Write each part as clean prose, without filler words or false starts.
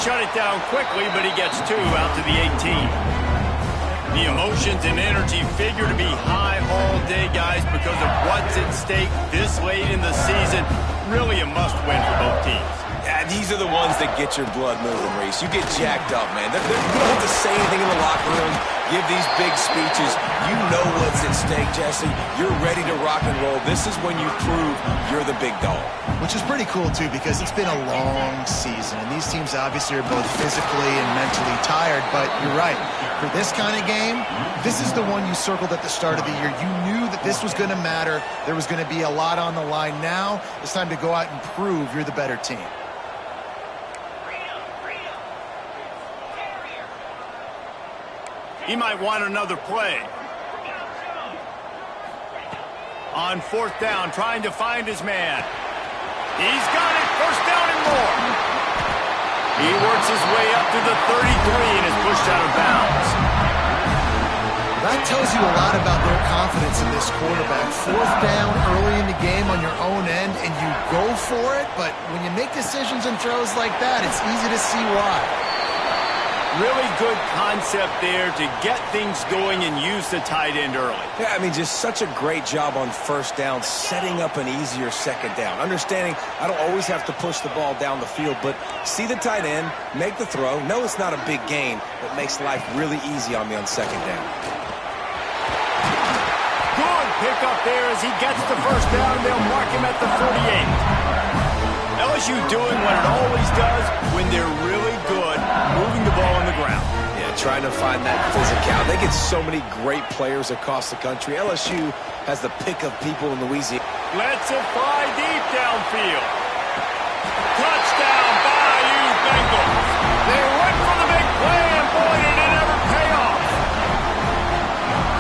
shut it down quickly, but he gets 2 out to the 18. The emotions and energy figure to be high all day, guys, because of what's at stake this late in the season. Really a must-win for both teams. Yeah, these are the ones that get your blood moving, Reese. You get jacked up, man. You don't have to say anything in the locker room, give these big speeches. You know what's at stake, Jesse. You're ready to rock and roll. This is when you prove you're the big dog. Which is pretty cool, too, because it's been a long season. And these teams obviously are both physically and mentally tired. But you're right. For this kind of game, this is the one you circled at the start of the year. You knew that this was going to matter. There was going to be a lot on the line. Now it's time to go out and prove you're the better team. He might want another play. On 4th down, trying to find his man. He's got it, 1st down and more. He works his way up to the 33 and is pushed out of bounds. That tells you a lot about their confidence in this quarterback. 4th down early in the game on your own end, and you go for it, but when you make decisions and throws like that, it's easy to see why. Really good concept there to get things going and use the tight end early. Yeah, I mean, just such a great job on 1st down, setting up an easier 2nd down. Understanding I don't always have to push the ball down the field, but see the tight end, make the throw. No, it's not a big gain, but makes life really easy on me on 2nd down. Good pick up there as he gets the 1st down. They'll mark him at the 48. LSU doing what it always does when they're really good, moving the ball on the ground. Yeah, trying to find that physicality. They get so many great players across the country. LSU has the pick of people in Louisiana. Lets it fly deep downfield. Touchdown, Bayou Bengals. They went for the big play, and boy, did it ever pay off.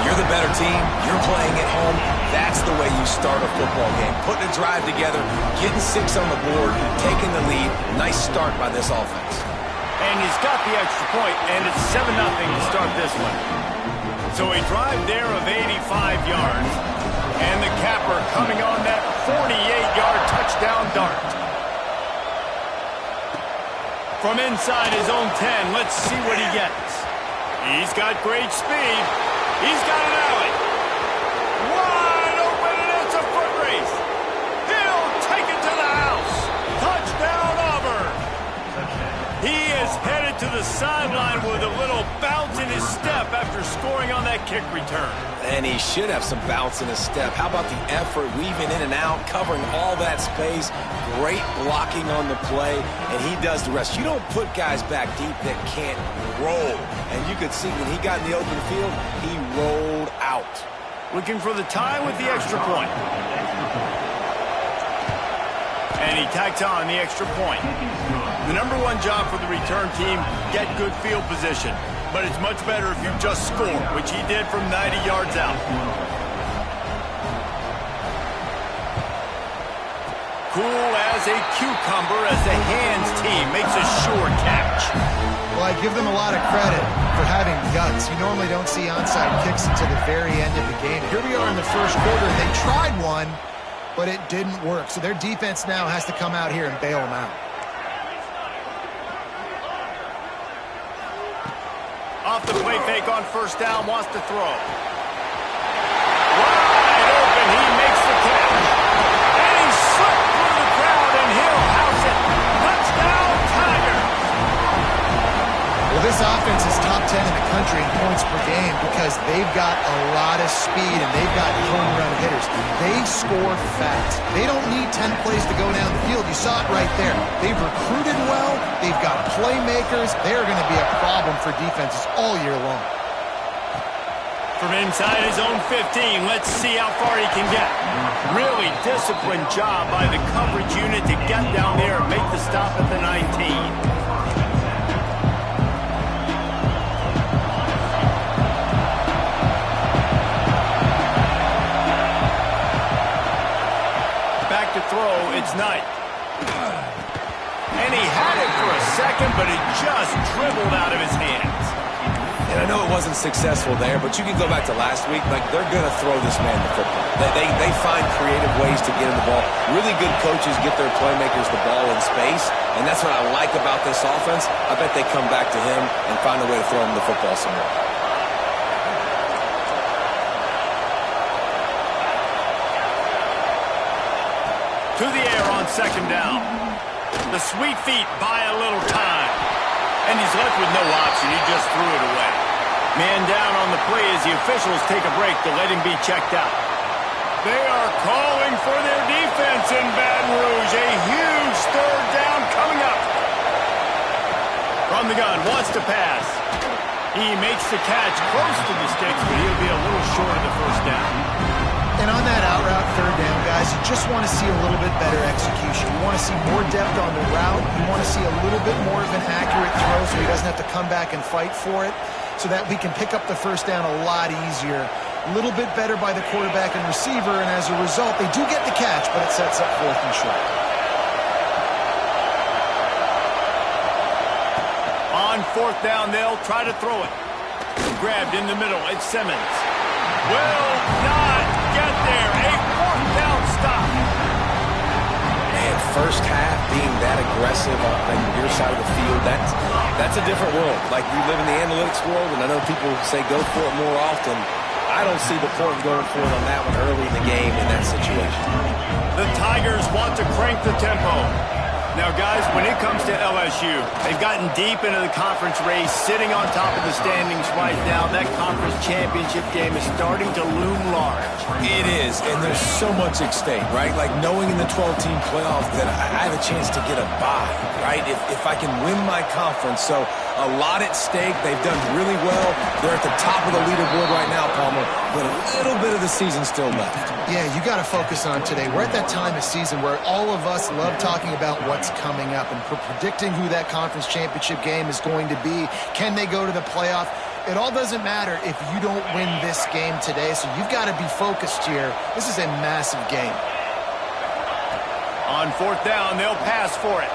You're the better team. You're playing at home. That's the way you start a football game. Putting a drive together, getting 6 on the board, taking the lead. Nice start by this offense. And he's got the extra point, and it's 7-0 to start this one. So a drive there of 85 yards. And the capper coming on that 48-yard touchdown dart. From inside his own 10, let's see what he gets. He's got great speed. He's got an alley. Wide open, and it's a foot race. He'll take it to the house. Touchdown, Auburn. He is headed to the sideline with a little bounce in his step after scoring on that kick return. And he should have some bounce in his step. How about the effort, weaving in and out, covering all that space. Great blocking on the play, and he does the rest. You don't put guys back deep that can't roll. And you could see when he got in the open field, he rolled out. Looking for the tie with the extra point. And he tacks on the extra point. The #1 job for the return team, get good field position. But it's much better if you just score, which he did from 90 yards out. Cool as a cucumber as the hands team makes a sure catch. Well, I give them a lot of credit for having guts. You normally don't see onside kicks until the very end of the game. Here we are in the 1st quarter. They tried one, but it didn't work. So their defense now has to come out here and bail them out. Off the play fake on 1st down, wants to throw. Wide open, he makes the catch. And he slipped through the crowd, and he'll house it. Touchdown, Tigers. Well, this offense is top 10 in the country in points per game because they've got a lot of speed and they've got home run hitters. They score fast. They don't need 10 plays to go down the field. You saw it right there. They've recruited well. They've got playmakers. They're going to be a problem for defenses all year long. From inside his own 15, let's see how far he can get. Really disciplined job by the coverage unit to get down there and make the stop at the 19. To throw, it's Knight. And he had it for a second, but it just dribbled out of his hands. And I know it wasn't successful there, but you can go back to last week. Like, they're going to throw this man the football. They find creative ways to get him the ball. Really good coaches get their playmakers the ball in space, and that's what I like about this offense. I bet they come back to him and find a way to throw him the football some more. To the air on second down. The sweet feet buy a little time. And he's left with no option. He just threw it away. Man down on the play as the officials take a break to let him be checked out. They are calling for their defense in Baton Rouge. A huge third down coming up. From the gun, wants to pass. He makes the catch close to the sticks, but he'll be a little short of the first down. And on that out route third down, guys, you just want to see a little bit better execution. You want to see more depth on the route. You want to see a little bit more of an accurate throw so he doesn't have to come back and fight for it, so that we can pick up the first down a lot easier. A little bit better by the quarterback and receiver, and as a result, they do get the catch, but it sets up fourth and short. On fourth down, they'll try to throw it. Grabbed in the middle, it's Simmons. Will not get there. A fourth down stop. Man, first half being that aggressive on your side of the field, that's a different world. Like, you live in the analytics world, and I know people say go for it more often. I don't see the point going for it on that one early in the game in that situation. The Tigers want to crank the tempo. Now, guys, when it comes to LSU, they've gotten deep into the conference race, sitting on top of the standings right now. That conference championship game is starting to loom large. It is, and there's so much at stake, right? Like, knowing in the 12-team playoff that I have a chance to get a bye, right? If I can win my conference. So a lot at stake. They've done really well. They're at the top of the leaderboard right now, Palmer, but a little bit of the season still left. Yeah, you got to focus on today. We're at that time of season where all of us love talking about what's coming up and predicting who that conference championship game is going to be. Can they go to the playoff? It all doesn't matter if you don't win this game today, so you've got to be focused here. This is a massive game. On fourth down, they'll pass for it.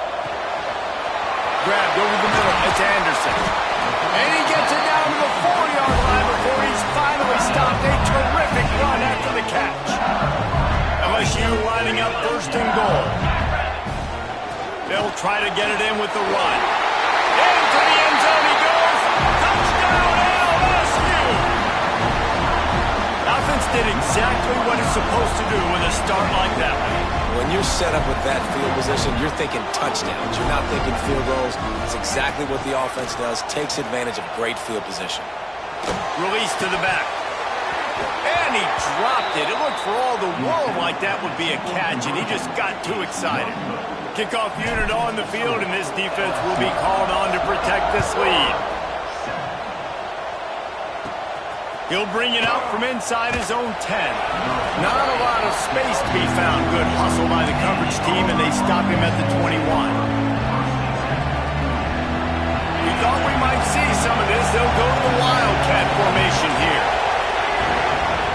Grabbed over the middle, it's Anderson. And he gets it down to the 4-yard line before he's finally stopped. A terrific run after the catch. LSU lining up first and goal. They'll try to get it in with the run. Into the end zone he goes. Touchdown LSU! Offense did exactly what it's supposed to do with a start like that one. When you're set up with that field position, you're thinking touchdowns. You're not thinking field goals. It's exactly what the offense does. Takes advantage of great field position. Release to the back. And he dropped it. It looked for all the world like that would be a catch, and he just got too excited. Kickoff unit on the field, and this defense will be called on to protect this lead. He'll bring it out from inside his own 10. Not a lot of space to be found. Good hustle by the coverage team, and they stop him at the 21. We thought we might see some of this. They'll go to the Wildcat formation here.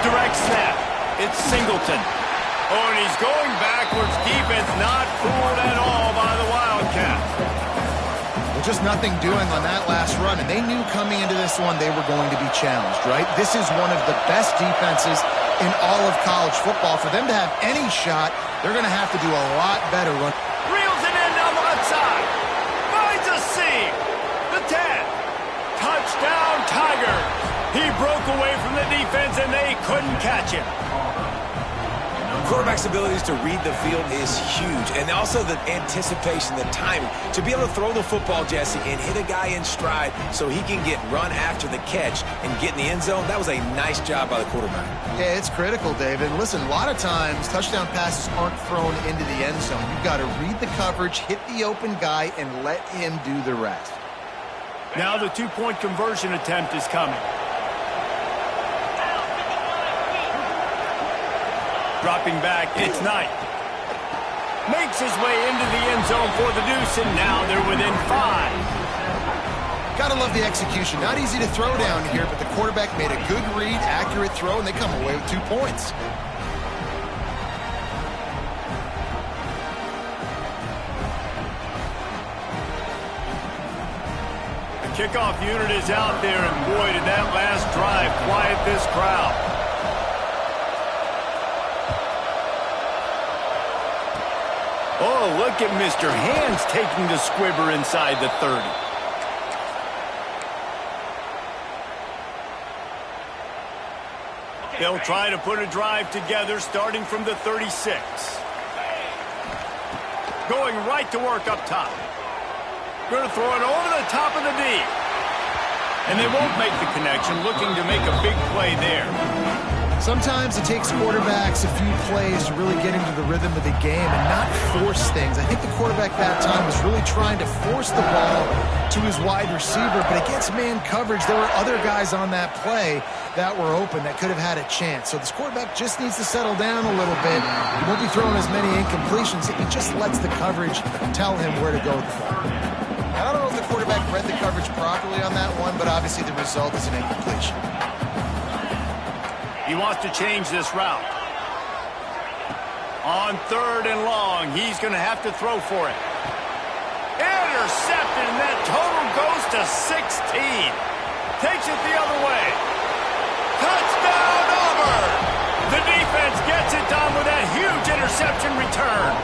Direct snap. It's Singleton. Oh, and he's going backwards. Defense not fooled at all by the Wildcats. Just nothing doing on that last run, and they knew coming into this one they were going to be challenged, right? This is one of the best defenses in all of college football. For them to have any shot, they're going to have to do a lot better. Reels it in down the left side. Finds a seam. The 10. Touchdown, Tigers. He broke away from the defense, and they couldn't catch him. Quarterback's abilities to read the field is huge, and also the anticipation, the timing. To be able to throw the football, Jesse, and hit a guy in stride so he can get run after the catch and get in the end zone, that was a nice job by the quarterback. Yeah, it's critical, David. Listen, a lot of times touchdown passes aren't thrown into the end zone. You've got to read the coverage, hit the open guy, and let him do the rest. Now the two-point conversion attempt is coming. Dropping back, it's Knight. Makes his way into the end zone for the deuce, and now they're within 5. Gotta love the execution. Not easy to throw down here, but the quarterback made a good read, accurate throw, and they come away with 2 points. The Kickoff unit is out there, and boy, did that last drive quiet this crowd. Oh, look at Mr. Hands taking the squibber inside the 30. They'll try to put a drive together starting from the 36. Going right to work up top. Going to throw it over the top of the D. And they won't make the connection, looking to make a big play there. Sometimes it takes quarterbacks a few plays to really get into the rhythm of the game and not force things. I think the quarterback that time was really trying to force the ball to his wide receiver, but against man coverage, there were other guys on that play that were open that could have had a chance. So this quarterback just needs to settle down a little bit. He won't be throwing as many incompletions. He just lets the coverage tell him where to go with the ball. I don't know if the quarterback read the coverage properly on that one, but obviously the result is an incompletion. He wants to change this route. On 3rd and long, he's going to have to throw for it. Intercepted, and that total goes to 16. Takes it the other way. Touchdown, Auburn! The defense gets it done with that huge interception return.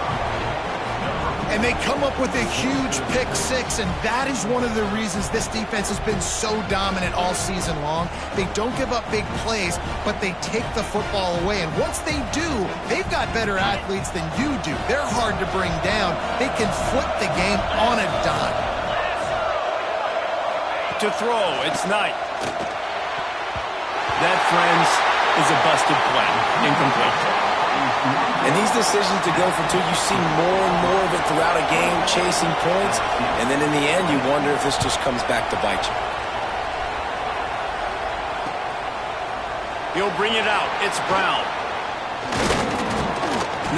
And they come up with a huge pick six, and that is one of the reasons this defense has been so dominant all season long. They don't give up big plays, but they take the football away. And once they do, they've got better athletes than you do. They're hard to bring down. They can flip the game on a dime. To throw, it's Knight. That, friends, is a busted play. Incomplete. And these decisions to go for two, you see more and more of it throughout a game, chasing points, and then in the end, you wonder if this just comes back to bite you. He'll bring it out. It's Brown.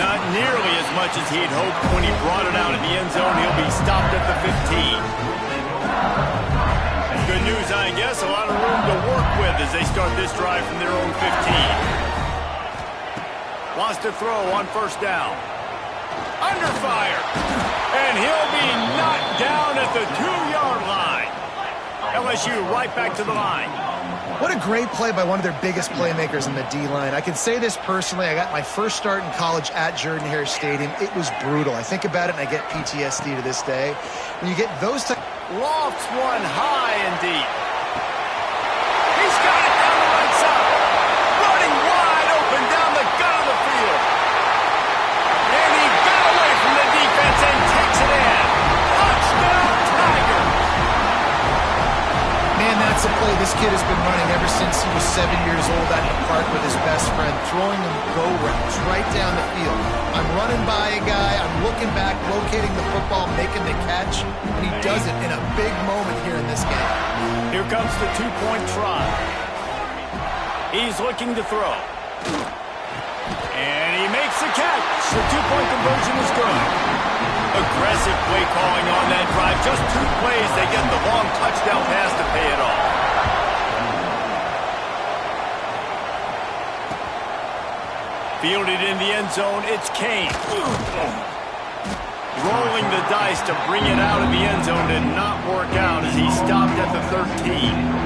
Not nearly as much as he'd hoped when he brought it out in the end zone. He'll be stopped at the 15. Good news, I guess. A lot of room to work with as they start this drive from their own 15. Wants to throw on 1st down. Under fire. And he'll be knocked down at the 2-yard line. LSU right back to the line. What a great play by one of their biggest playmakers in the D-line. I can say this personally. I got my first start in college at Jordan-Hare Stadium. It was brutal. I think about it and I get PTSD to this day. When you get those types... Lofts one high and deep. He's got it down the right side. Running wide open down the gut of the field. And he got away from the defense and takes it in. Touchdown, Tiger. Man, that's a play this kid has been running ever since he was 7 years old at the park with his best friend, throwing them go routes right down the field. I'm running by a guy, I'm looking back, locating the football, making the catch, and he does it in a big moment here in this game. Here comes the 2-point try. He's looking to throw. And he makes the catch. The 2-point conversion is good. Aggressive play calling on that drive. Just 2 plays, they get the long touchdown pass to pay it off. Fielded in the end zone, it's Kane. Rolling the dice to bring it out of the end zone did not work out as he stopped at the 13.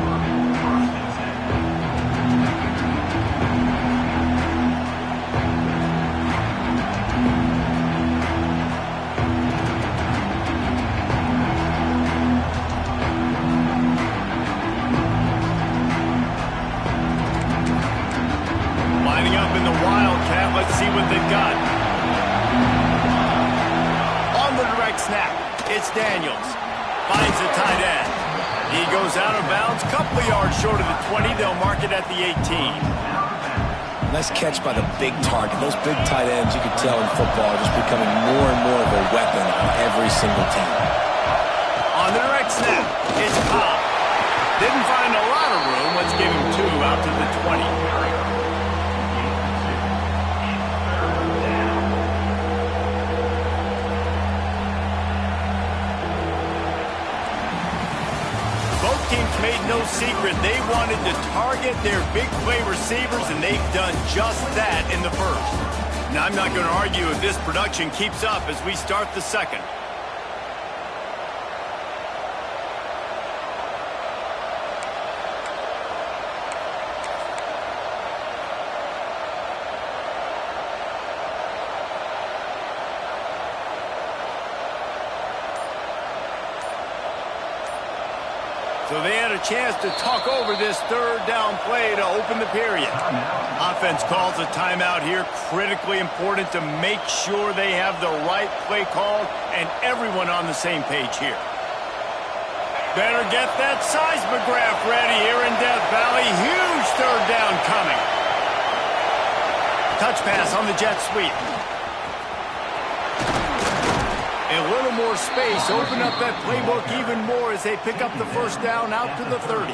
Let's see what they've got. On the direct snap, it's Daniels. Finds the tight end. He goes out of bounds, couple of yards short of the 20. They'll mark it at the 18. Nice catch by the big target. Those big tight ends, you can tell in football, are just becoming more and more of a weapon on every single team. On the direct snap, it's Cobb. Didn't find a lot of room. Let's give him 2 out to the 20. Teams made no secret they wanted to target their big play receivers, and they've done just that in the first. Now, I'm not going to argue if this production keeps up as we start the second. So they had a chance to talk over this third down play to open the period. Offense calls a timeout here. Critically important to make sure they have the right play called and everyone on the same page here. Better get that seismograph ready here in Death Valley. Huge third down coming. Touch pass on the jet sweep. A little more space. Open up that playbook even more as they pick up the first down out to the 30.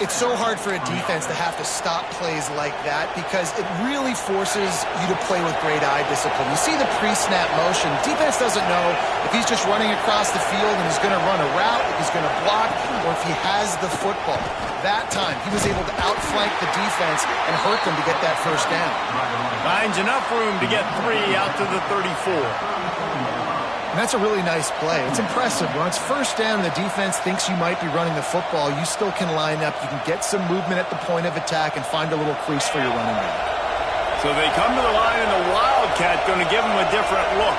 It's so hard for a defense to have to stop plays like that because it really forces you to play with great eye discipline. You see the pre-snap motion. Defense doesn't know if he's just running across the field and he's going to run a route, if he's going to block, or if he has the football. That time, he was able to outflank the defense and hurt them to get that first down. Finds enough room to get 3 out to the 34. And that's a really nice play. It's impressive. When it's first down and the defense thinks you might be running the football, you still can line up. You can get some movement at the point of attack and find a little crease for your running back. So they come to the line, and the Wildcat going to give them a different look.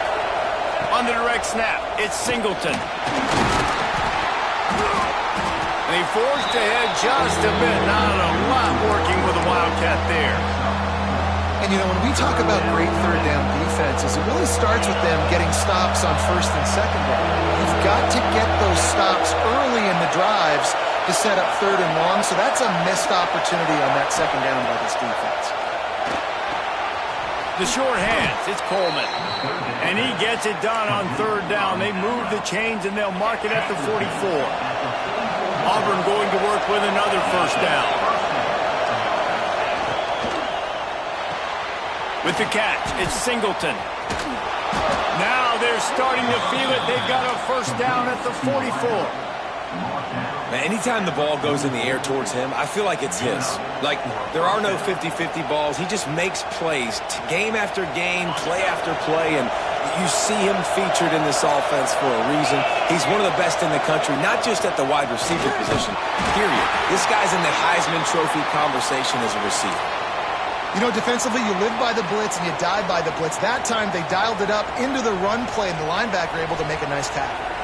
On the direct snap, it's Singleton. And he forced ahead just a bit. Not a lot working with the Wildcat there. And, you know, when we talk about great third down defenses, it really starts with them getting stops on first and second down. You've got to get those stops early in the drives to set up third and long, so that's a missed opportunity on that second down by this defense. The short hands, it's Coleman. And he gets it done on third down. They move the chains, and they'll mark it at the 44. Auburn going to work with another first down. With the catch, it's Singleton. Now they're starting to feel it. They've got a first down at the 44. Man, anytime the ball goes in the air towards him, I feel like it's his. Like, there are no 50-50 balls. He just makes plays game after game, play after play, and you see him featured in this offense for a reason. He's one of the best in the country, not just at the wide receiver position, period. This guy's in the Heisman Trophy conversation as a receiver. You know, defensively, you live by the blitz and you die by the blitz. That time, they dialed it up into the run play, and the linebacker able to make a nice tackle.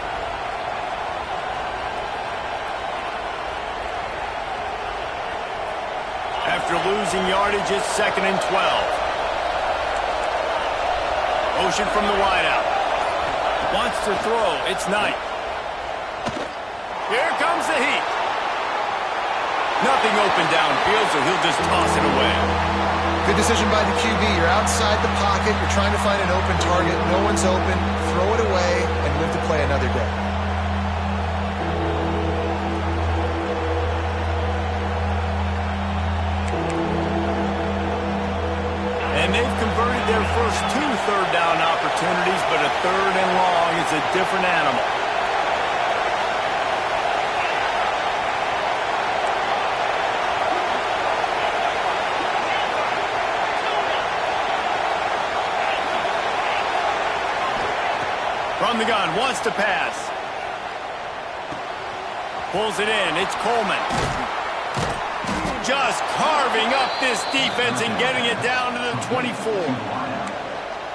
After losing yardage, it's 2nd and 12. Motion from the wideout. Wants to throw. It's Knight. Here comes the heat. Nothing open downfield, so he'll just toss it away. Good decision by the QB. You're outside the pocket. You're trying to find an open target. No one's open. Throw it away and live to play another day. And they've converted their first 2 third down opportunities, but a third and long is a different animal. From the gun, wants to pass. Pulls it in, it's Coleman. Just carving up this defense and getting it down to the 24.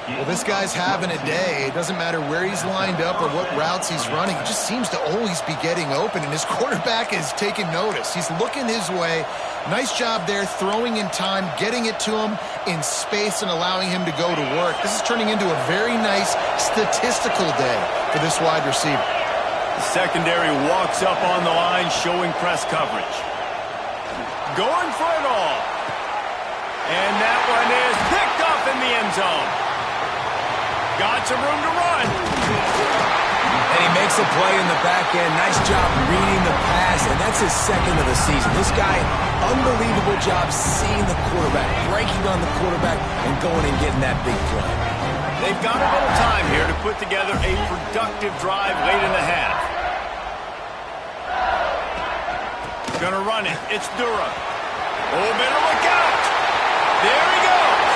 Well, this guy's having a day. It doesn't matter where he's lined up or what routes he's running. He just seems to always be getting open, and his quarterback is taking notice. He's looking his way. Nice job there, throwing in time, getting it to him in space and allowing him to go to work. This is turning into a very nice statistical day for this wide receiver. The secondary walks up on the line, showing press coverage. Going for it all. And that one is picked off in the end zone. Got some room to run. And he makes a play in the back end. Nice job reading the pass, and that's his 2nd of the season. This guy, unbelievable job seeing the quarterback, breaking on the quarterback, and going and getting that big play. They've got a little time here to put together a productive drive late in the half. Gonna run it. It's Durham. Oh, better look out. There he goes.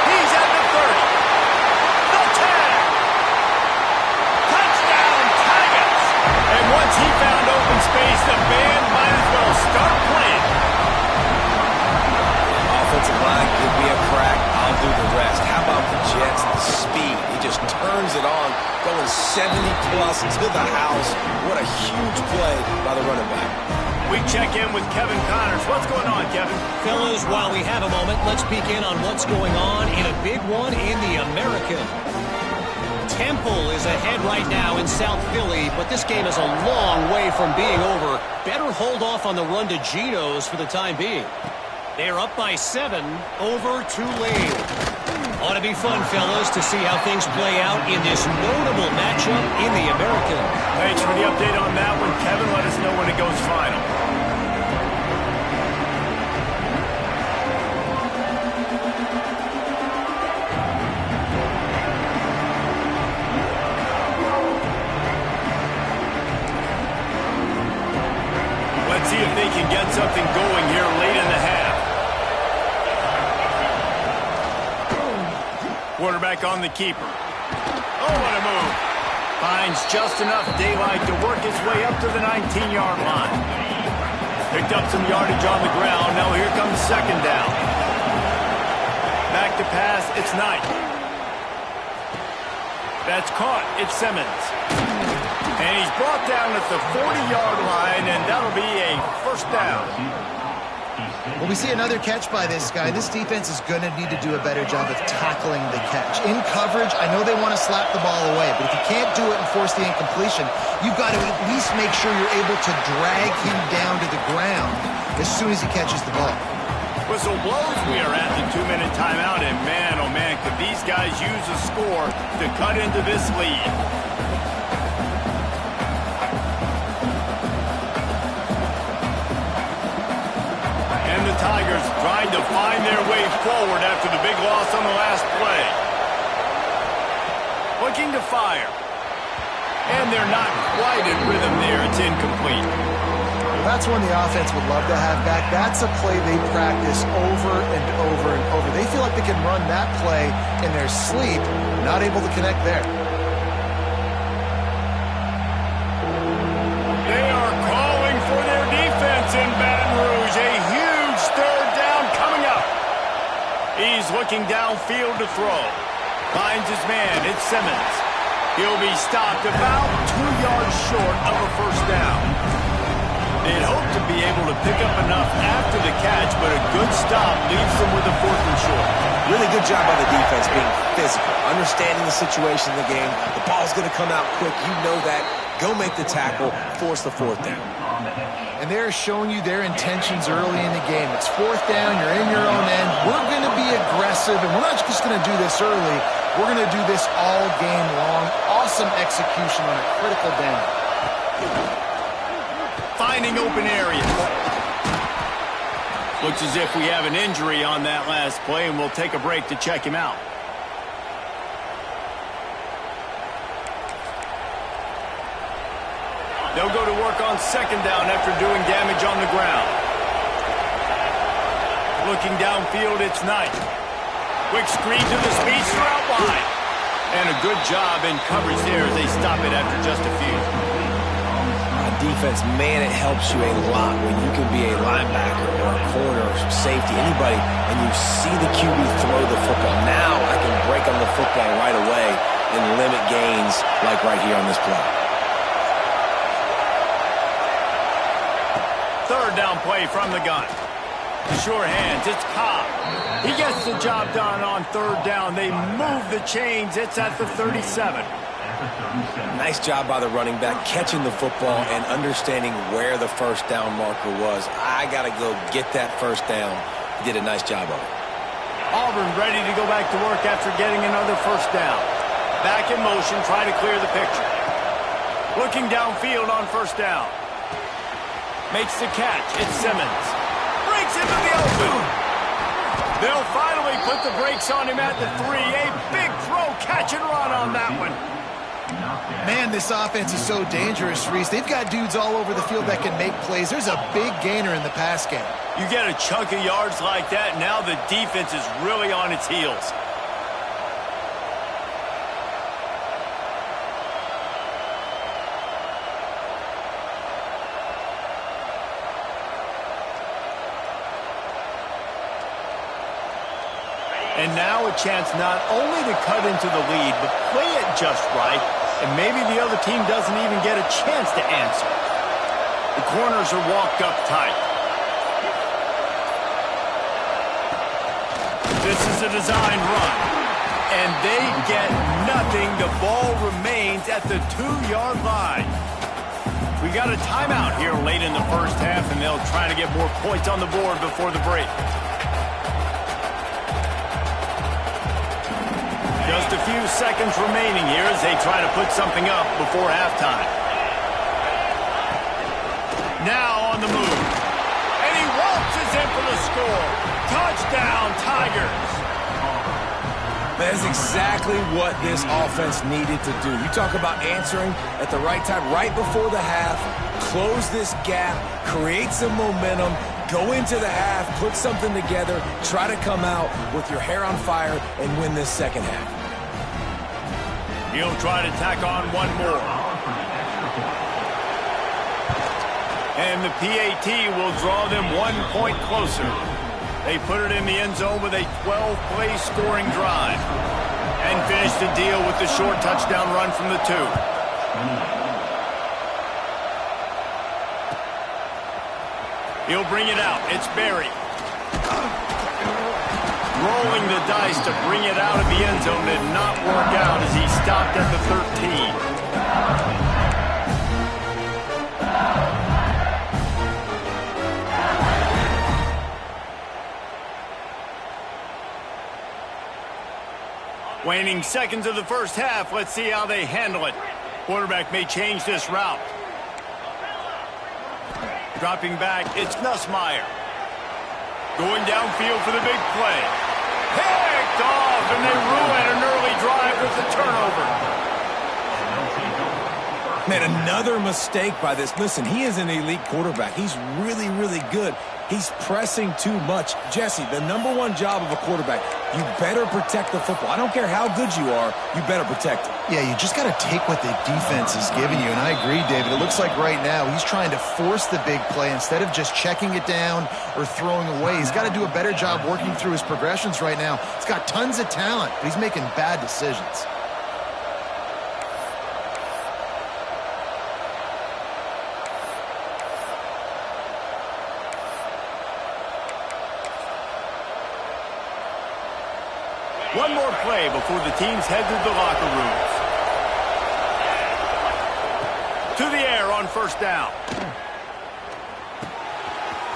He's at the 30. The 10. Touchdown, Tigers. And once he found open space, the band might as well start playing. Offensive line, give me a crack. I'll do the rest. How about the Jets, the speed? He just turns it on, going 70-plus to the house. What a huge play by the running back. We check in with Kevin Connors. What's going on, Kevin? Fellas, while we have a moment, let's peek in on what's going on in a big one in the American. Temple is ahead right now in South Philly, but this game is a long way from being over. Better hold off on the run to Geno's for the time being. They're up by 7 over Tulane. Ought to be fun, fellas, to see how things play out in this notable matchup in the American. Thanks for the update on that one, Kevin. Let us know when it goes final. Let's see if they can get something going here late in the half. Quarterback on the keeper. Oh, what a move. Finds just enough daylight to work his way up to the 19-yard line. Picked up some yardage on the ground. Now here comes second down. Back to pass. It's Knight. That's caught. It's Simmons. And he's brought down at the 40-yard line, and that'll be a first down. Well, we see another catch by this guy. This defense is going to need to do a better job of tackling the catch. In coverage, I know they want to slap the ball away, but if you can't do it and force the incompletion, you've got to at least make sure you're able to drag him down to the ground as soon as he catches the ball. Whistle blows. We are at the 2-minute timeout, and man, oh man, could these guys use a score to cut into this lead. The Tigers trying to find their way forward after the big loss on the last play. Looking to fire. And they're not quite in rhythm there. It's incomplete. That's one the offense would love to have back. That's a play they practice over and over and over. They feel like they can run that play in their sleep, not able to connect there. They are calling for their defense in Baton Rouge. A huge third down coming up. He's looking downfield to throw. Finds his man. It's Simmons. He'll be stopped about 2 yards short of a first down. They'd hope to be able to pick up enough after the catch, but a good stop leaves them with a 4th and short. Really good job by the defense being physical, understanding the situation in the game. The ball's going to come out quick. You know that. Go make the tackle, force the 4th down. And they're showing you their intentions early in the game. It's 4th down, you're in your own end. We're going to be aggressive, and we're not just going to do this early. We're going to do this all game long. Awesome execution on a critical down. Finding open areas. Looks as if we have an injury on that last play, and we'll take a break to check him out. They'll go to work on second down after doing damage on the ground. Looking downfield, it's Knight. Quick screen to the speedster out wide. And a good job in coverage there as they stop it after just a few. On defense, man, it helps you a lot when you can be a linebacker or a corner or safety, anybody, and you see the QB throw the football. Now I can break on the football right away and limit gains like right here on this play. Third down play from the gun. Sure hands, it's Cobb. He gets the job done on third down. They move the chains. It's at the 37. Nice job by the running back, catching the football and understanding where the first down marker was. I got to go get that first down. He did a nice job of it. Auburn ready to go back to work after getting another first down. Back in motion, try to clear the picture. Looking downfield on first down. Makes the catch. It's Simmons. Breaks into the open. They'll finally put the brakes on him at the 3. A big throw, catch and run on that one. Man, this offense is so dangerous, Reese. They've got dudes all over the field that can make plays. There's a big gainer in the pass game. You get a chunk of yards like that, now the defense is really on its heels. And now a chance not only to cut into the lead, but play it just right, and maybe the other team doesn't even get a chance to answer. The corners are walked up tight. This is a design run, and they get nothing. The ball remains at the 2-yard line. We got a timeout here late in the first half, and they'll try to get more points on the board before the break. Just a few seconds remaining here as they try to put something up before halftime. Now on the move. And he waltzes in for the score. Touchdown, Tigers. That is exactly what this offense needed to do. You talk about answering at the right time, right before the half, close this gap, create some momentum, go into the half, put something together, try to come out with your hair on fire and win this second half. He'll try to tack on one more. And the PAT will draw them 1 point closer. They put it in the end zone with a 12-play scoring drive and finish the deal with the short touchdown run from the 2. He'll bring it out. It's Berry. Rolling the dice to bring it out of the end zone did not work out as he stopped at the 13. Waning seconds of the first half. Let's see how they handle it. Quarterback may change this route. Dropping back, it's Nussmeier. Going downfield for the big play. Picked off, and they ruin an early drive with the turnover. Man, another mistake by this. Listen, he is an elite quarterback. He's really, really good. He's pressing too much. Jesse, the #1 job of a quarterback, you better protect the football. I don't care how good you are, you better protect it. Yeah, you just got to take what the defense is giving you, and I agree, David. It looks like right now he's trying to force the big play instead of just checking it down or throwing away. He's got to do a better job working through his progressions right now. He's got tons of talent, but he's making bad decisions. One more play before the teams head to the locker rooms. To the air on first down.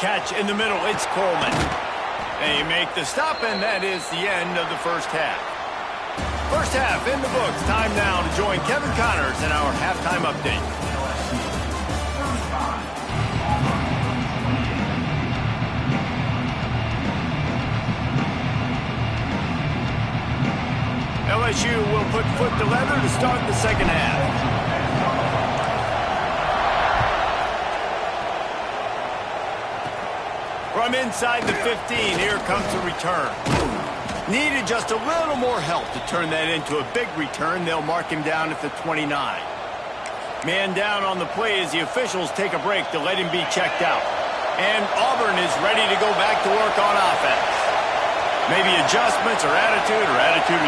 Catch in the middle, it's Coleman. They make the stop, and that is the end of the first half. First half in the books. Time now to join Kevin Connors in our halftime update. LSU will put foot to leather to start the second half. From inside the 15, here comes the return. Needed just a little more help to turn that into a big return. They'll mark him down at the 29. Man down on the play as the officials take a break to let him be checked out. And Auburn is ready to go back to work on offense. Maybe adjustments or attitude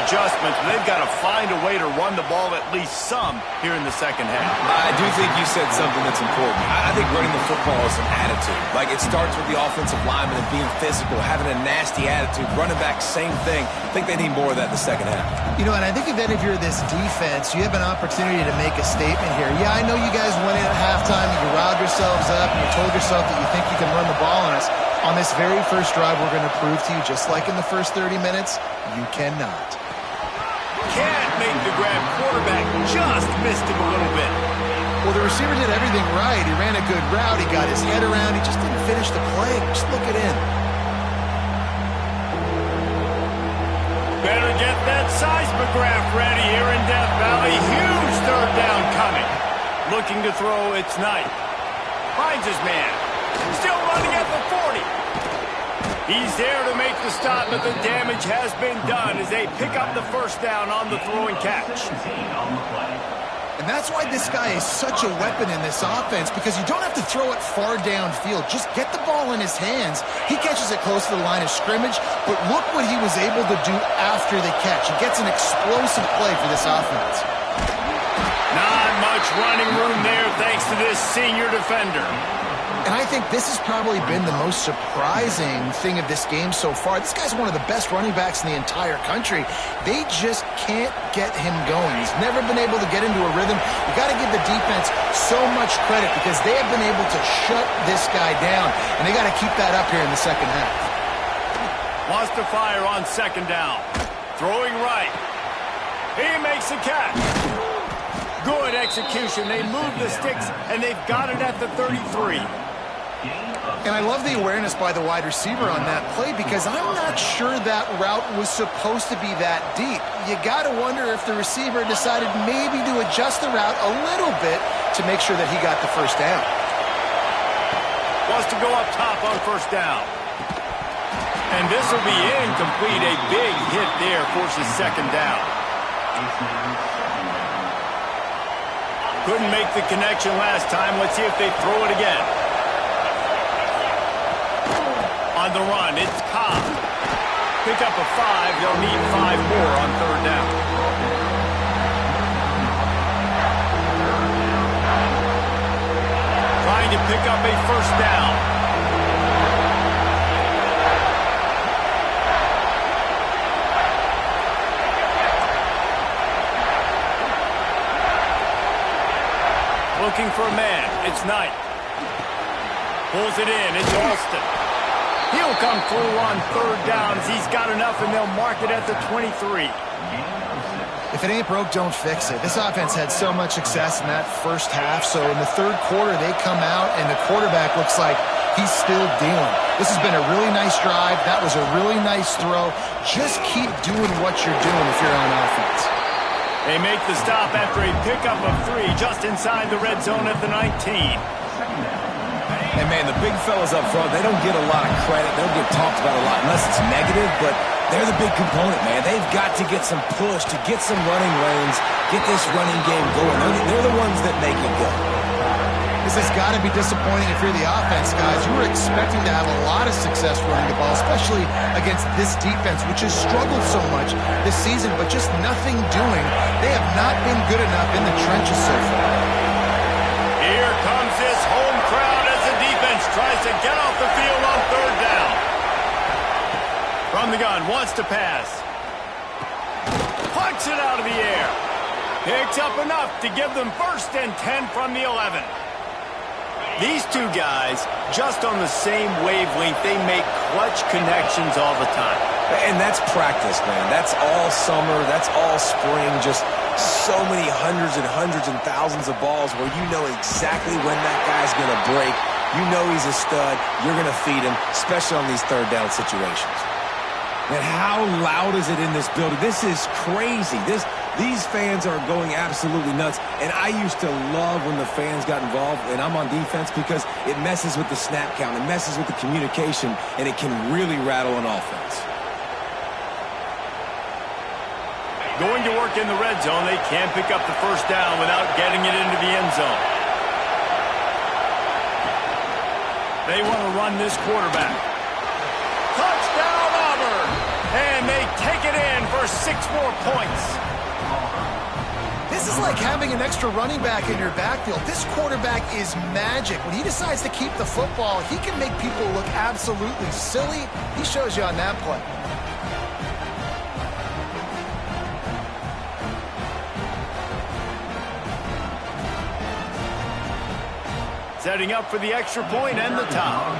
adjustments, but they've got to find a way to run the ball at least some here in the second half. I do think you said something that's important. I think running the football is an attitude. Like, it starts with the offensive lineman and being physical, having a nasty attitude. Running back, same thing. I think they need more of that in the second half. You know, and I think if you're this defense, you have an opportunity to make a statement here. Yeah, I know you guys went in at halftime, you riled yourselves up, and you told yourself that you think you can run the ball on us. On this very first drive, we're going to prove to you, just like in the first 30 minutes, you cannot. Can't make the grab. Quarterback just missed him a little bit. Well, the receiver did everything right. He ran a good route. He got his head around. He just didn't finish the play. Just look it in. Better get that seismograph ready here in Death Valley. Huge third down coming. Looking to throw, it's Knight. Finds his man. Still running at the 40. He's there to make the stop, but the damage has been done as they pick up the first down on the throw and catch. And that's why this guy is such a weapon in this offense, because you don't have to throw it far downfield. Just get the ball in his hands. He catches it close to the line of scrimmage, but look what he was able to do after the catch. He gets an explosive play for this offense. Not much running room there thanks to this senior defender. And I think this has probably been the most surprising thing of this game so far. This guy's one of the best running backs in the entire country. They just can't get him going. He's never been able to get into a rhythm. You got to give the defense so much credit because they have been able to shut this guy down, and they got to keep that up here in the second half. Wants to fire on second down. Throwing right. He makes a catch. Good execution. They move the sticks, and they've got it at the 33. And I love the awareness by the wide receiver on that play because I'm not sure that route was supposed to be that deep. You got to wonder if the receiver decided maybe to adjust the route a little bit to make sure that he got the first down. Wants to go up top on first down. And this will be incomplete. A big hit there forces second down. Couldn't make the connection last time. Let's see if they throw it again. On the run, it's Cobb. Pick up a 5. They'll need 5 more on third down. Trying to pick up a first down. Looking for a man. It's Knight. Pulls it in. It's Alston. He'll come through on third downs. He's got enough, and they'll mark it at the 23. If it ain't broke, don't fix it. This offense had so much success in that first half, so in the third quarter, they come out, and the quarterback looks like he's still dealing. This has been a really nice drive. That was a really nice throw. Just keep doing what you're doing if you're on offense. They make the stop after a pickup of 3 just inside the red zone at the 19. And, man, the big fellas up front, they don't get a lot of credit. They don't get talked about a lot unless it's negative, but they're the big component, man. They've got to get some push, to get some running lanes, get this running game going. They're the ones that make it go. This has got to be disappointing if you're the offense, guys. You were expecting to have a lot of success running the ball, especially against this defense, which has struggled so much this season, but just nothing doing. They have not been good enough in the trenches so far. Here comes this home crowd as the defense tries to get off the field on third down. From the gun, wants to pass. Punts it out of the air. Picks up enough to give them first and 10 from the 11. These two guys, just on the same wavelength, they make clutch connections all the time. And that's practice, man. That's all summer. That's all spring. Just so many hundreds and thousands of balls where you know exactly when that guy's going to break. You know he's a stud. You're going to feed him, especially on these third down situations. And how loud is it in this building? This is crazy. These fans are going absolutely nuts. And I used to love when the fans got involved, and I'm on defense, because it messes with the snap count. It messes with the communication, and it can really rattle an offense. Going to work in the red zone, they can't pick up the first down without getting it into the end zone. They want to run this quarterback. Touchdown, Auburn! And they take it in for 6 more points. This is like having an extra running back in your backfield. This quarterback is magic. When he decides to keep the football, he can make people look absolutely silly. He shows you on that play. Setting up for the extra point and the top.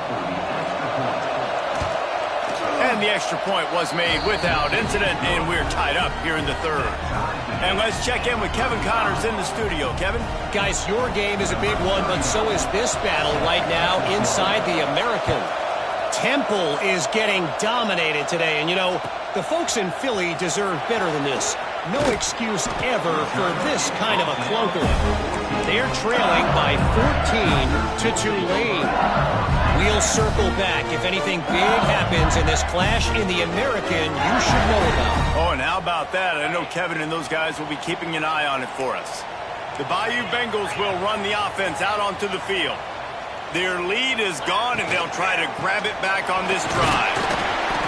And the extra point was made without incident, and we're tied up here in the third. And let's check in with Kevin Connors in the studio. Kevin? Guys, your game is a big one, but so is this battle right now inside the American. Temple is getting dominated today, and you know, the folks in Philly deserve better than this. No excuse ever for this kind of a clunker. They're trailing by 14 to Tulane. We'll circle back if anything big happens in this clash in the American you should know about. Oh, and how about that? I know Kevin and those guys will be keeping an eye on it for us. The Bayou Bengals will run the offense out onto the field. Their lead is gone, and they'll try to grab it back on this drive.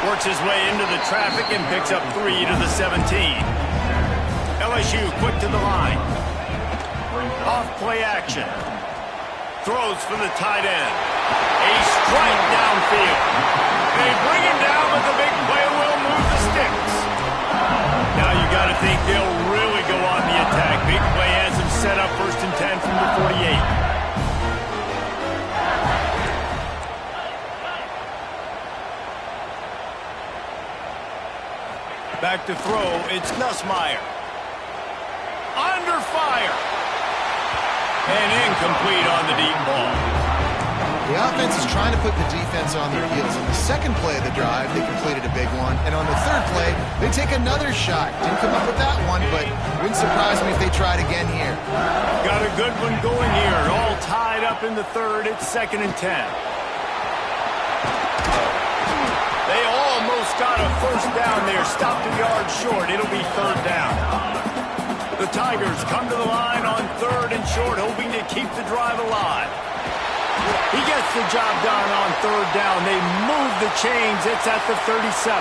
Works his way into the traffic and picks up 3 to the 17. LSU quick to the line. Off play action. Throws for the tight end. A strike downfield. They bring him down, but the big play will move the sticks. Now you got to think they'll really go on the attack. Big play has him set up 1st and 10 from the 48. Back to throw, it's Nussmeier. Under fire. And incomplete on the deep ball. The offense is trying to put the defense on their heels. On the second play of the drive, they completed a big one. And on the third play, they take another shot. Didn't come up with that one, but wouldn't surprise me if they tried again here. Got a good one going here. All tied up in the third. It's 2nd and 10. They almost got a first down there. Stopped a yard short. It'll be 3rd down. The Tigers come to the line on 3rd and short, hoping to keep the drive alive. He gets the job done on 3rd down. They move the chains. It's at the 37.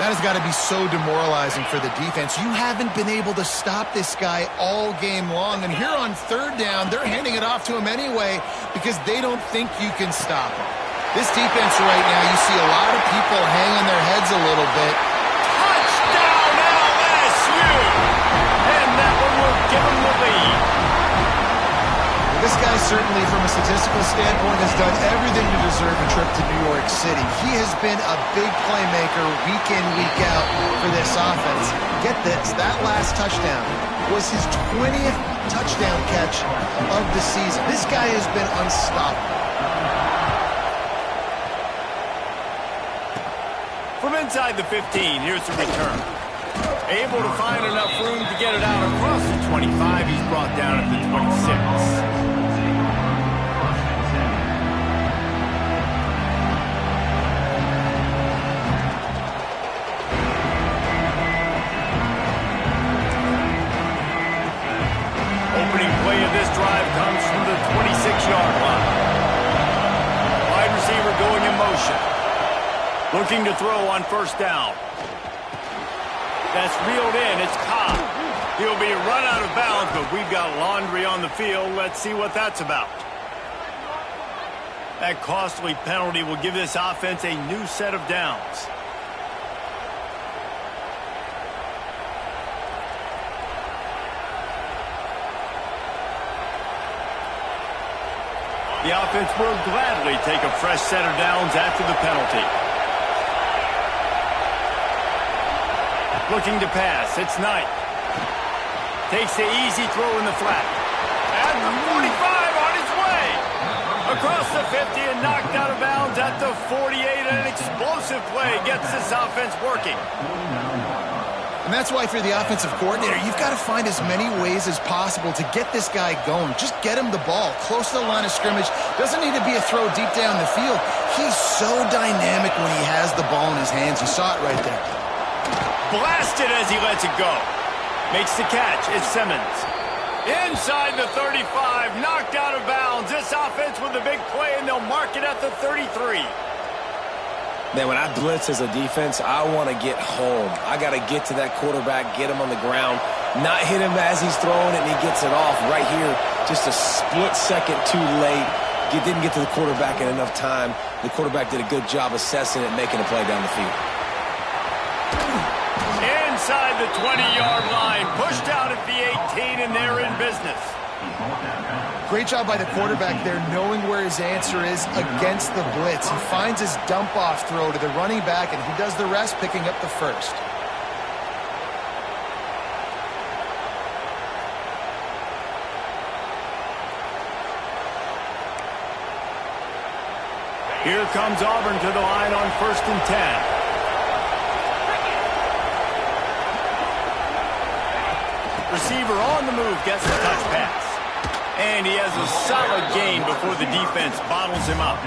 That has got to be so demoralizing for the defense. You haven't been able to stop this guy all game long. And here on 3rd down, they're handing it off to him anyway because they don't think you can stop him. This defense right now, you see a lot of people hanging their heads a little bit. Touchdown, LSU! And that one will give them the lead. This guy certainly, from a statistical standpoint, has done everything to deserve a trip to New York City. He has been a big playmaker week in, week out for this offense. Get this, that last touchdown was his 20th touchdown catch of the season. This guy has been unstoppable. From inside the 15, here's the return. Able to find enough room to get it out across the 25. He's brought down at the 26. Opening play of this drive comes from the 26-yard line. Wide receiver going in motion. Looking to throw on 1st down. That's reeled in. It's Cobb. He'll be run out of bounds, but we've got laundry on the field. Let's see what that's about. That costly penalty will give this offense a new set of downs. The offense will gladly take a fresh set of downs after the penalty. Looking to pass. It's Knight. Takes the easy throw in the flat. At the 45 on his way. Across the 50 and knocked out of bounds at the 48. An explosive play gets this offense working. And that's why for the offensive coordinator, you've got to find as many ways as possible to get this guy going. Just get him the ball close to the line of scrimmage. Doesn't need to be a throw deep down the field. He's so dynamic when he has the ball in his hands. You saw it right there. Blasted as he lets it go. Makes the catch. It's Simmons. Inside the 35. Knocked out of bounds. This offense with a big play, and they'll mark it at the 33. Man, when I blitz as a defense, I want to get home. I got to get to that quarterback, get him on the ground, not hit him as he's throwing it, and he gets it off right here. Just a split second too late. Didn't get to the quarterback in enough time. The quarterback did a good job assessing it, making a play down the field. Inside the 20-yard line, pushed out at the 18, and they're in business. Great job by the quarterback there, knowing where his answer is against the blitz. He finds his dump-off throw to the running back, and he does the rest, picking up the first. Here comes Auburn to the line on 1st and 10. Receiver on the move, gets the touch pass. And he has a solid gain before the defense bottles him up.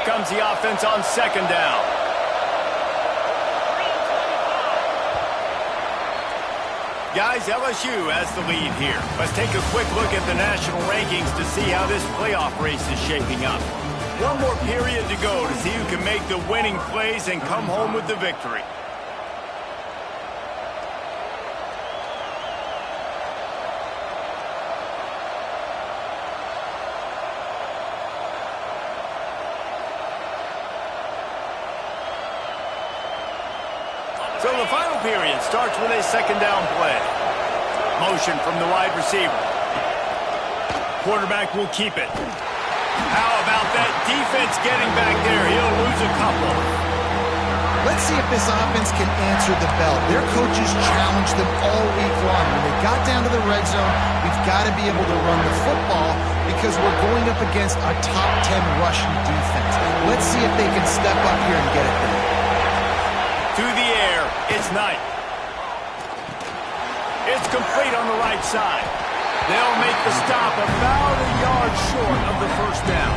here comes the offense on second down. Guys, LSU has the lead here. Let's take a quick look at the national rankings to see how this playoff race is shaping up. One more period to go to see who can make the winning plays and come home with the victory. So the final period starts with a second down play. Motion from the wide receiver. Quarterback will keep it. How about that defense getting back there? He'll lose a couple. Let's see if this offense can answer the bell. Their coaches challenged them all week long. When they got down to the red zone, we've got to be able to run the football because we're going up against a top 10 rushing defense. Let's see if they can step up here and get it done. To the air, it's Knight. It's complete on the right side. They'll make the stop about a yard short of the first down.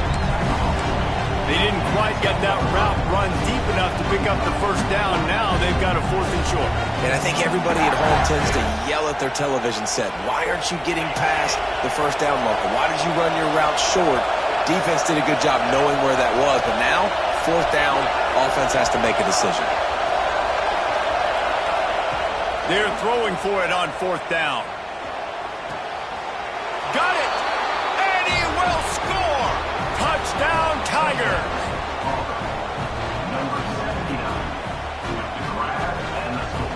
They didn't quite get that route run deep enough to pick up the first down. Now they've got a 4th and short. And I think everybody at home tends to yell at their television set, why aren't you getting past the first down marker? Why did you run your route short? Defense did a good job knowing where that was, but now, 4th down, offense has to make a decision. They're throwing for it on 4th down. Got it! And he will score! Touchdown, Tigers! Number 79, Brad Anderson.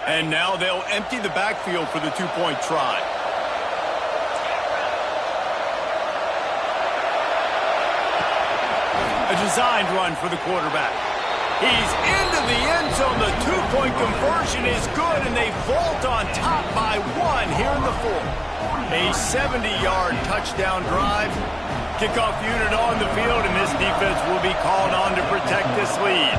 And now they'll empty the backfield for the 2-point try. A designed run for the quarterback. He's into the end zone. The 2-point conversion is good, and they vault on top by 1 here in the 4th. A 70-yard touchdown drive. Kickoff unit on the field, and this defense will be called on to protect this lead.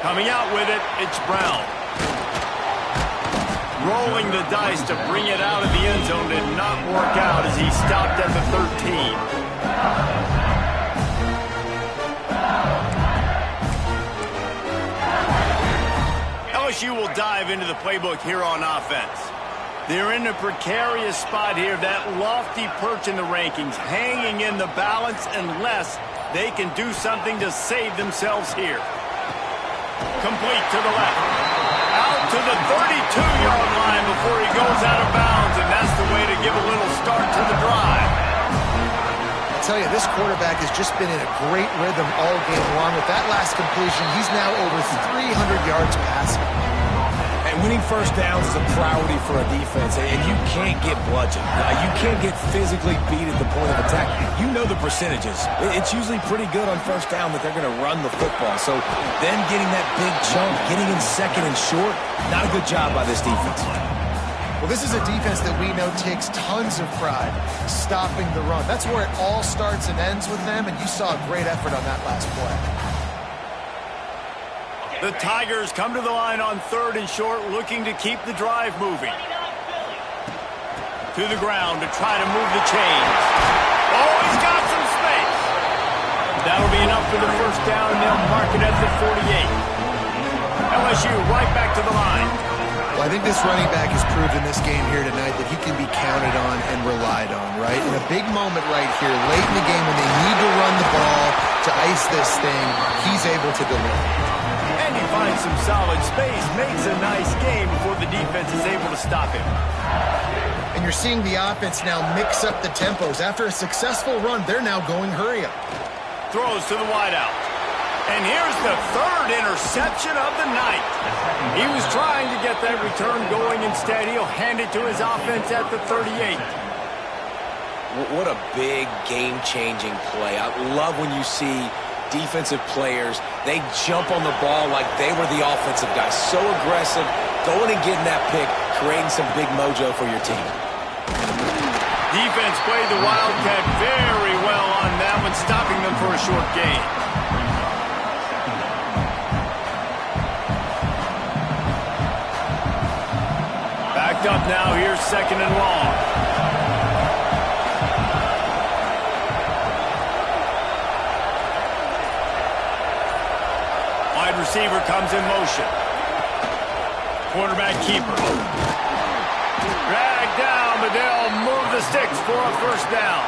Coming out with it, it's Brown. Rolling the dice to bring it out of the end zone did not work out as he stopped at the 13. LSU will dive into the playbook here on offense. They're in a precarious spot here, that lofty perch in the rankings, hanging in the balance unless they can do something to save themselves here. Complete to the left. Out to the 32-yard line before he goes out of bounds, and that's the way to give a little start to the drive. I tell you, this quarterback has just been in a great rhythm all game long. With that last completion, he's now over 300 yards passing. And winning first downs is a priority for a defense, and you can't get bludgeoned. You can't get physically beat at the point of attack. You know the percentages. It's usually pretty good on first down that they're going to run the football. So then getting that big chunk, getting in second and short, not a good job by this defense. Well, this is a defense that we know takes tons of pride stopping the run. That's where it all starts and ends with them, and you saw a great effort on that last play. The Tigers come to the line on 3rd and short, looking to keep the drive moving. To the ground to try to move the chains. Oh, he's got some space. That'll be enough for the first down, and they'll mark it at the 48. LSU right back to the line. Well, I think this running back has proved in this game here tonight that he can be counted on and relied on, right? In a big moment right here, late in the game when they need to run the ball to ice this thing, he's able to deliver. And he finds some solid space, makes a nice game before the defense is able to stop him. And you're seeing the offense now mix up the tempos. After a successful run, they're now going hurry up. Throws to the wideout. And here's the 3rd interception of the night. He was trying to get that return going. Instead, he'll hand it to his offense at the 38. What a big game-changing play. I love when you see defensive players, they jump on the ball like they were the offensive guys. So aggressive, going and getting that pick, creating some big mojo for your team. Defense played the Wildcat very well on that one, stopping them for a short gain. Backed up now, here's 2nd and long. Wide receiver comes in motion. Quarterback keeper. Dragged down, but they'll move the sticks for a first down.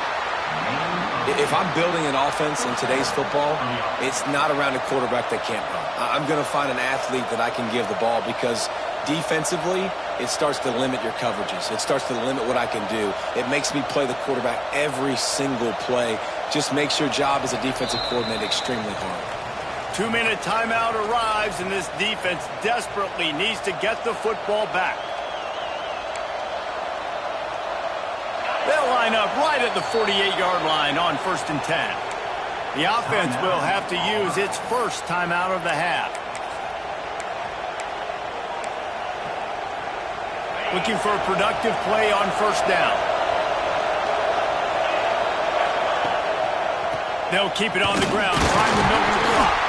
If I'm building an offense in today's football, it's not around a quarterback that can't run. I'm going to find an athlete that I can give the ball because defensively, it starts to limit your coverages. It starts to limit what I can do. It makes me play the quarterback every single play. Just makes your job as a defensive coordinator extremely hard. 2-minute timeout arrives, and this defense desperately needs to get the football back. They'll line up right at the 48-yard line on 1st and 10. The offense will have to use its first timeout of the half. Looking for a productive play on 1st down. They'll keep it on the ground, trying to milk the clock.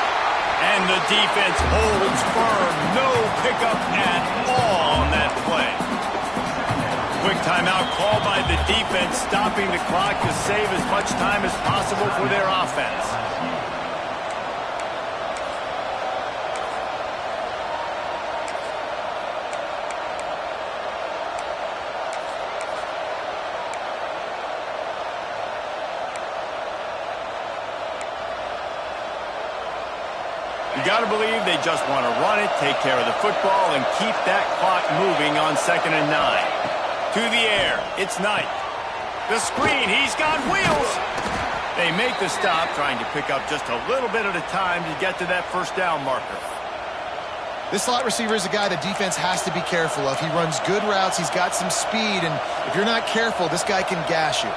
And the defense holds firm. No pickup at all on that play. Quick timeout called by the defense, stopping the clock to save as much time as possible for their offense. You got to believe they just want to run it, take care of the football, and keep that clock moving on 2nd and 9. To the air, it's Knight. The screen, he's got wheels. They make the stop, trying to pick up just a little bit at a time to get to that first down marker. This slot receiver is a guy the defense has to be careful of. He runs good routes, he's got some speed, and if you're not careful, this guy can gash you.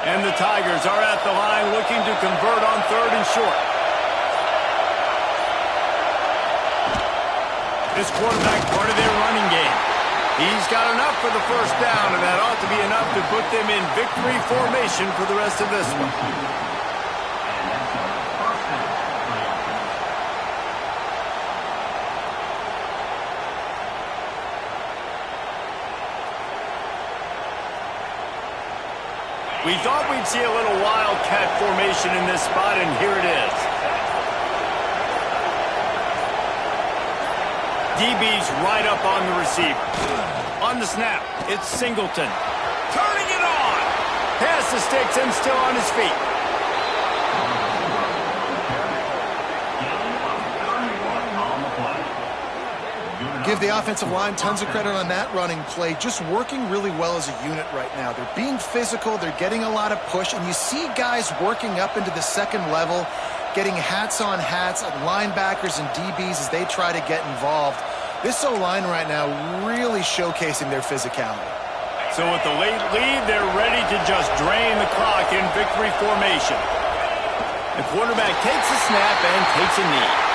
And the Tigers are at the line looking to convert on 3rd and short. This quarterback part of their running game. He's got enough for the first down, and that ought to be enough to put them in victory formation for the rest of this one. We thought we'd see a little wildcat formation in this spot, and here it is. DB's right up on the receiver. On the snap, it's Singleton. Turning it on. Pass the sticks and still on his feet. Give the offensive line tons of credit on that running play. Just working really well as a unit right now. They're being physical. They're getting a lot of push. And you see guys working up into the 2nd level, getting hats on hats on linebackers and DBs as they try to get involved. This O-line right now really showcasing their physicality. So with the late lead, they're ready to just drain the clock in victory formation. The quarterback takes a snap and takes a knee.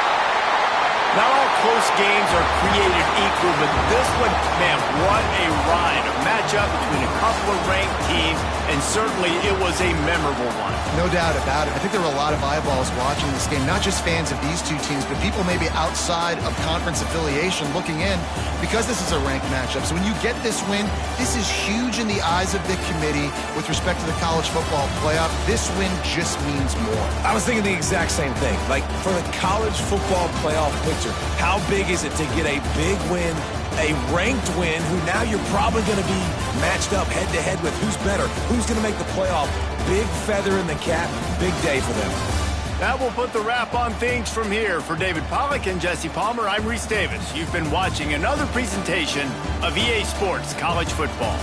Not all close games are created equal, but this one, man, what a ride. A matchup between a couple of ranked teams, and certainly it was a memorable one. No doubt about it. I think there were a lot of eyeballs watching this game, not just fans of these two teams, but people maybe outside of conference affiliation looking in because this is a ranked matchup. So when you get this win, this is huge in the eyes of the committee with respect to the college football playoff. This win just means more. I was thinking the exact same thing. Like, for the college football playoff picture, how big is it to get a big win, a ranked win, who now you're probably going to be matched up head-to-head with who's better, who's going to make the playoff. Big feather in the cap, big day for them. That will put the wrap on things from here. For David Pollack and Jesse Palmer, I'm Reese Davis. You've been watching another presentation of EA Sports College Football.